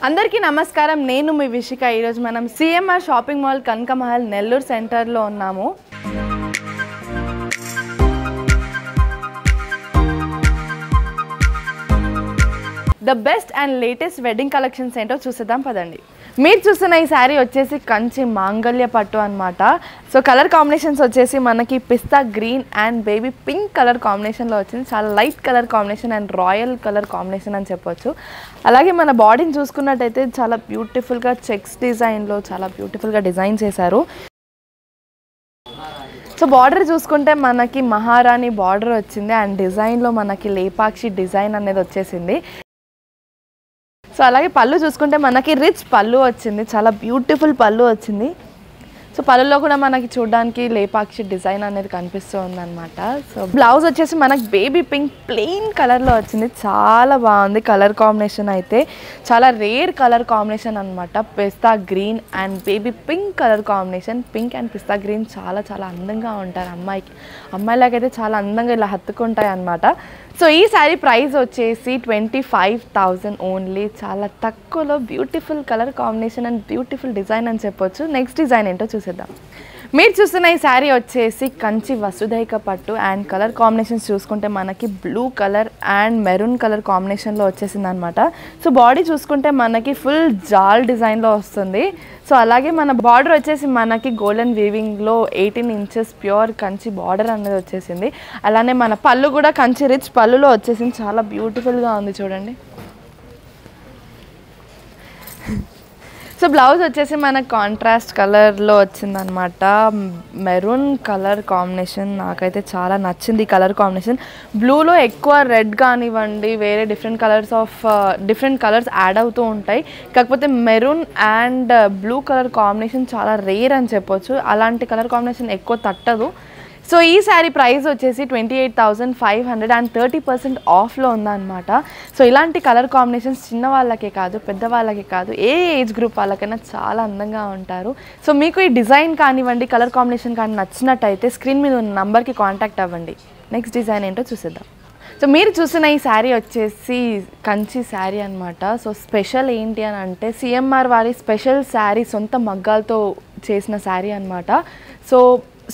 అందరికీ నమస్కారం. నేను మీ విషిక. ఈరోజు మనం CMR shopping mall Kanaka Mahal Nellore సెంటర్లో ఉన్నాము. The best and latest wedding collections ఏంటో చూసేద్దాం పదండి. మీరు చూస్తున్న ఈ శారీ వచ్చేసి కంచి మాంగళ్య పట్టు అనమాట. సో కలర్ కాంబినేషన్స్ వచ్చేసి మనకి pista green and baby pink colour కాంబినేషన్లో వచ్చింది. చాలా light colour combination and royal colour combination అని చెప్పొచ్చు. అలాగే మన బాడీని చూసుకున్నట్టయితే చాలా బ్యూటిఫుల్గా చెక్స్ డిజైన్లో చాలా బ్యూటిఫుల్గా డిజైన్ చేశారు. సో బార్డర్ చూసుకుంటే మనకి మహారాణి బార్డర్ వచ్చింది అండ్ డిజైన్లో మనకి లేపాక్షి డిజైన్ అనేది వచ్చేసింది. సో అలాగే పళ్ళు చూసుకుంటే మనకి రిచ్ పళ్ళు వచ్చింది, చాలా బ్యూటిఫుల్ పళ్ళు వచ్చింది. సో పళ్ళులో కూడా మనకి చూడడానికి లేపాక్షి డిజైన్ అనేది కనిపిస్తూ ఉందన్నమాట. సో బ్లౌజ్ వచ్చేసి మనకి బేబీ పింక్ ప్లెయిన్ కలర్లో వచ్చింది. చాలా బాగుంది కలర్ కాంబినేషన్ అయితే, చాలా రేర్ కలర్ కాంబినేషన్ అనమాట. Pista green and baby pink colour combination. Pink and pista green చాలా చాలా అందంగా ఉంటారు అమ్మాయిలకైతే చాలా అందంగా ఇలా హత్తుకుంటాయి అన్నమాట. సో ఈ శారీ ప్రైస్ వచ్చేసి 25,000 ఓన్లీ. చాలా తక్కువలో beautiful colour combination and beautiful design అని చెప్పొచ్చు. నెక్స్ట్ డిజైన్ ఏంటో చూసేద్దాం. మీరు చూస్తున్న ఈ శారీ వచ్చేసి కంచి వసుధైక పట్టు అండ్ కలర్ కాంబినేషన్స్ చూసుకుంటే మనకి blue colour and maroon colour కాంబినేషన్లో వచ్చేసింది అనమాట. సో బాడీ చూసుకుంటే మనకి ఫుల్ జాల్ డిజైన్లో వస్తుంది. సో అలాగే మన బార్డర్ వచ్చేసి మనకి గోల్డెన్ వీవింగ్లో 18 ఇంచెస్ ప్యూర్ కంచి బార్డర్ అనేది వచ్చేసింది. అలానే మన పళ్ళు కూడా కంచి రిచ్ పళ్ళులో వచ్చేసింది. చాలా బ్యూటిఫుల్గా ఉంది చూడండి. సో బ్లౌజ్ వచ్చేసి మనకు కాంట్రాస్ట్ కలర్లో వచ్చిందనమాట. మెరూన్ కలర్ కాంబినేషన్ నాకైతే చాలా నచ్చింది ఈ కలర్ కాంబినేషన్. బ్లూలో ఎక్కువ రెడ్ కానివ్వండి, వేరే డిఫరెంట్ కలర్స్ యాడ్ అవుతూ ఉంటాయి. కాకపోతే maroon and blue colour combination చాలా రేర్ అని చెప్పొచ్చు. అలాంటి కలర్ కాంబినేషన్ ఎక్కువ తట్టదు. సో ఈ శారీ ప్రైస్ వచ్చేసి 28,500 అండ్ 30% ఆఫ్లో ఉందన్నమాట. సో ఇలాంటి కలర్ కాంబినేషన్స్ చిన్న వాళ్ళకే కాదు, పెద్ద వాళ్ళకే కాదు, ఏ ఏజ్ గ్రూప్ వాళ్ళకైనా చాలా అందంగా ఉంటారు. సో మీకు ఈ డిజైన్ కానివ్వండి, కలర్ కాంబినేషన్ కానీ నచ్చినట్టయితే స్క్రీన్ మీద ఉన్న నంబర్కి కాంటాక్ట్ అవ్వండి. నెక్స్ట్ డిజైన్ ఏంటో చూసేద్దాం. సో మీరు చూసిన ఈ శారీ వచ్చేసి కంచి శారీ అనమాట. సో స్పెషల్ ఏంటి అని అంటే సిఎంఆర్ వారి స్పెషల్ శారీ, సొంత మగ్గాలతో చేసిన శారీ అనమాట. సో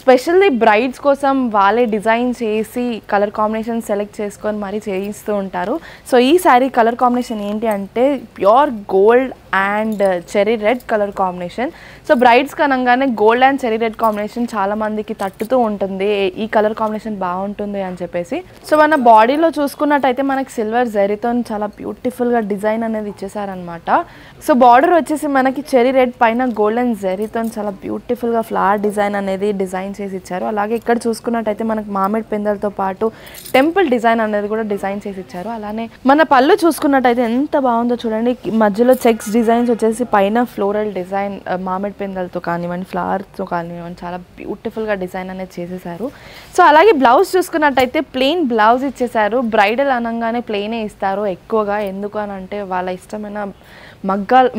స్పెషల్లీ బ్రైడ్స్ కోసం వాళ్ళే డిజైన్ చేసి కలర్ కాంబినేషన్ సెలెక్ట్ చేసుకొని మరీ చేయిస్తూ ఉంటారు. సో ఈ శారీ కలర్ కాంబినేషన్ ఏంటి అంటే pure gold and cherry red colour combination. So brides కనగానే gold and cherry red combination చాలామందికి తట్టుతూ ఉంటుంది, ఈ కలర్ కాంబినేషన్ బాగుంటుంది అని చెప్పేసి. సో మన బాడీలో చూసుకున్నట్టయితే మనకి సిల్వర్ జరీతో చాలా బ్యూటిఫుల్గా డిజైన్ అనేది ఇచ్చేసారనమాట. సో బార్డర్ వచ్చేసి మనకి చెరీ రెడ్ పైన గోల్డెన్ జరీతో చాలా బ్యూటిఫుల్గా ఫ్లవర్ డిజైన్ అనేది డిజైన్ చేసి ఇచ్చారు. అలాగే ఇక్కడ చూసుకున్నట్టయితే మనకి మామిడి పిందెలతో పాటు టెంపుల్ డిజైన్ అనేది కూడా డిజైన్ చేసి ఇచ్చారు. అలానే మన పళ్ళు చూసుకున్నట్టయితే ఎంత బాగుందో చూడండి. మధ్యలో చెక్స్ డిజైన్స్ వచ్చేసి పైన ఫ్లోరల్ డిజైన్ మామిడి పిందెలతో కానివ్వండి, ఫ్లవర్తో కానివ్వండి చాలా బ్యూటిఫుల్గా డిజైన్ అనేది చేసేసారు. సో అలాగే బ్లౌజ్ చూసుకున్నట్టయితే ప్లెయిన్ బ్లౌజ్ ఇచ్చేసారు. బ్రైడల్ అనగానే ప్లెయినే ఇస్తారు ఎక్కువగా, ఎందుకు అని అంటే వాళ్ళ ఇష్టమైన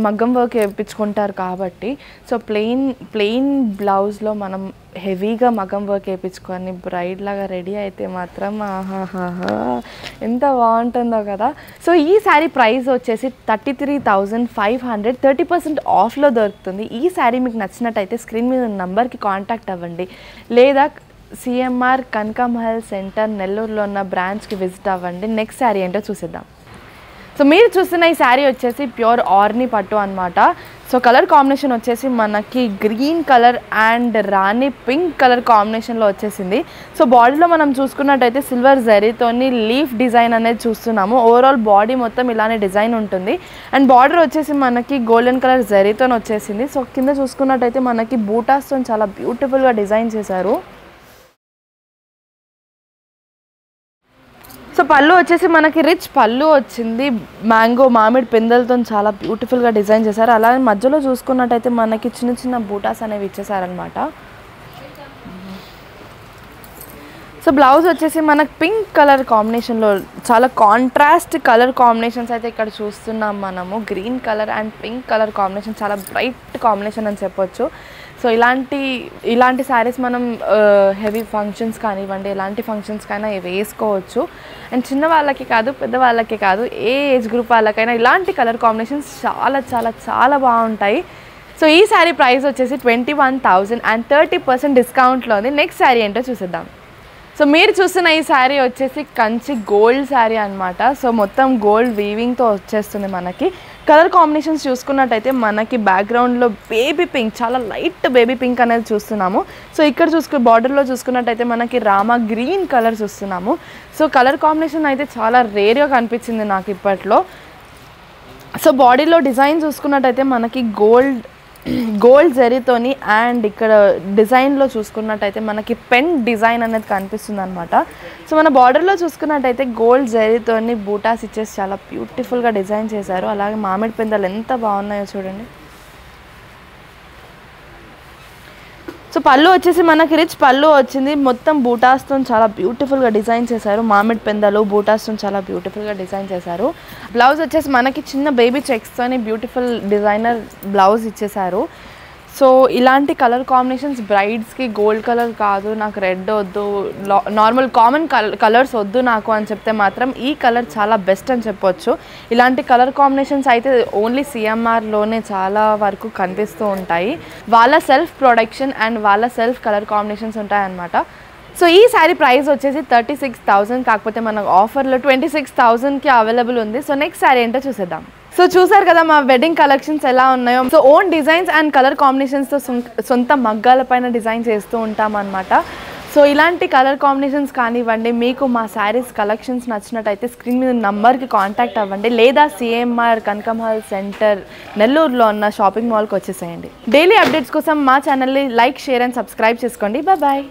మగ్గం వర్క్ వేయించుకుంటారు కాబట్టి. సో ప్లెయిన్ బ్లౌజ్లో మనం హెవీగా మగ్గం వర్క్ వేయించుకొని బ్రైడ్ లాగా రెడీ అయితే మాత్రం ఆహాహా ఎంత బాగుంటుందో కదా. సో ఈ శారీ ప్రైస్ వచ్చేసి 33,500, 30% ఆఫ్లో దొరుకుతుంది. ఈ శారీ మీకు నచ్చినట్టయితే స్క్రీన్ మీద ఉన్న నంబర్కి కాంటాక్ట్ అవ్వండి, లేదా సిఎంఆర్ కనకమహల్ సెంటర్ నెల్లూరులో ఉన్న బ్రాంచ్కి విజిట్ అవ్వండి. నెక్స్ట్ శారీ ఏంటో చూసేద్దాం. సో మీరు చూస్తున్న ఈ శారీ వచ్చేసి ప్యూర్ ఆర్ని పట్టు అనమాట. సో కలర్ కాంబినేషన్ వచ్చేసి మనకి green colour and Rani pink colour కాంబినేషన్లో వచ్చేసింది. సో బాడీలో మనం చూసుకున్నట్టయితే సిల్వర్ జరీతోని లీఫ్ డిజైన్ అనేది చూస్తున్నాము. ఓవరాల్ బాడీ మొత్తం ఇలానే డిజైన్ ఉంటుంది. అండ్ బార్డర్ వచ్చేసి మనకి గోల్డెన్ కలర్ జరీతో వచ్చేసింది. సో కింద చూసుకున్నట్టయితే మనకి బూటాస్తో చాలా బ్యూటిఫుల్గా డిజైన్ చేశారు. సో పళ్ళు వచ్చేసి మనకి రిచ్ పళ్ళు వచ్చింది. మామిడి పిందెలతో చాలా బ్యూటిఫుల్గా డిజైన్ చేశారు. అలాగే మధ్యలో చూసుకున్నట్టయితే మనకి చిన్న చిన్న బూటాస్ అనేవి ఇచ్చేసారనమాట. సో బ్లౌజ్ వచ్చేసి మనకి పింక్ కలర్ కాంబినేషన్లో చాలా కాంట్రాస్ట్ కలర్ కాంబినేషన్స్ అయితే ఇక్కడ చూస్తున్నాం మనము. Green colour and pink colour combination చాలా బ్రైట్ కాంబినేషన్ అని చెప్పొచ్చు. సో సో ఇలాంటి శారీస్ మనం హెవీ ఫంక్షన్స్ కానివ్వండి, ఎలాంటి ఫంక్షన్స్కైనా వేసుకోవచ్చు. అండ్ చిన్న వాళ్ళకి కాదు, పెద్దవాళ్ళకి కాదు, ఏ ఏజ్ గ్రూప్ వాళ్ళకైనా ఇలాంటి కలర్ కాంబినేషన్స్ చాలా చాలా చాలా బాగుంటాయి. సో ఈ శారీ ప్రైస్ వచ్చేసి 21,000 అండ్ 30% డిస్కౌంట్లో ఉంది. నెక్స్ట్ శారీ ఏంటో చూసేద్దాం. సో మీరు చూస్తున్న ఈ శారీ వచ్చేసి కంచి గోల్డ్ శారీ అనమాట. సో మొత్తం గోల్డ్ వీవింగ్తో వచ్చేస్తుంది. మనకి కలర్ కాంబినేషన్స్ చూసుకున్నట్టయితే మనకి బ్యాక్గ్రౌండ్లో బేబీ పింక్, చాలా లైట్ బేబీ పింక్ అనేది చూస్తున్నాము. సో ఇక్కడ బార్డర్లో చూసుకున్నట్టయితే మనకి రామా గ్రీన్ కలర్ చూస్తున్నాము. సో కలర్ కాంబినేషన్ అయితే చాలా రేర్గా కనిపించింది నాకు ఇప్పట్లో. సో బాడీలో డిజైన్ చూసుకున్నట్టయితే మనకి గోల్డ్ జరీతోని అండ్ ఇక్కడ డిజైన్లో చూసుకున్నట్టయితే మనకి పెన్ డిజైన్ అనేది కనిపిస్తుంది అనమాట. సో మన బార్డర్లో చూసుకున్నట్టయితే గోల్డ్ జరీతోని బూటాస్ ఇచ్చేసి చాలా బ్యూటిఫుల్గా డిజైన్ చేశారు. అలాగే మామిడి పెందలు ఎంత బాగున్నాయో చూడండి. సో పళ్ళు వచ్చేసి మనకి రిచ్ పళ్ళు వచ్చింది. మొత్తం బూటాస్తో చాలా బ్యూటిఫుల్గా డిజైన్ చేశారు. మామిడి పెందలు బూటాస్తో చాలా బ్యూటిఫుల్గా డిజైన్ చేశారు. బ్లౌజ్ వచ్చేసి మనకి చిన్న బేబీ చెక్స్తోని బ్యూటిఫుల్ డిజైనర్ బ్లౌజ్ ఇచ్చేశారు. సో ఇలాంటి కలర్ కాంబినేషన్స్ బ్రైడ్స్కి గోల్డ్ కలర్ కాదు, నాకు రెడ్ వద్దు, నార్మల్ కామన్ కలర్స్ వద్దు నాకు అని చెప్తే మాత్రం ఈ కలర్ చాలా బెస్ట్ అని చెప్పొచ్చు. ఇలాంటి కలర్ కాంబినేషన్స్ అయితే ఓన్లీ సిఎంఆర్లోనే చాలా వరకు కనిపిస్తూ ఉంటాయి. వాళ్ళ సెల్ఫ్ ప్రొడక్షన్ అండ్ వాళ్ళ సెల్ఫ్ కలర్ కాంబినేషన్స్ ఉంటాయన్నమాట. సో ఈ శారీ ప్రైస్ వచ్చేసి 36,000, కాకపోతే మనకు ఆఫర్లో 26,000కి అవైలబుల్ ఉంది. సో నెక్స్ట్ శారీ ఏంటో చూసేద్దాం. సో చూసారు కదా మా వెడ్డింగ్ కలెక్షన్స్ ఎలా ఉన్నాయో. So own designs and colour కాంబినేషన్స్తో సొంత మగ్గాల పైన డిజైన్ చేస్తూ ఉంటాం అనమాట. సో ఇలాంటి కలర్ కాంబినేషన్స్ కానివ్వండి, మీకు మా శారీస్ కలెక్షన్స్ నచ్చినట్టయితే స్క్రీన్ మీద నంబర్కి కాంటాక్ట్ అవ్వండి, లేదా సిఎంఆర్ కనకమహల్ సెంటర్ నెల్లూరులో ఉన్న షాపింగ్ మాల్కి వచ్చేసేయండి. డైలీ అప్డేట్స్ కోసం మా ఛానల్ని లైక్, షేర్ అండ్ సబ్స్క్రైబ్ చేసుకోండి. బాయ్.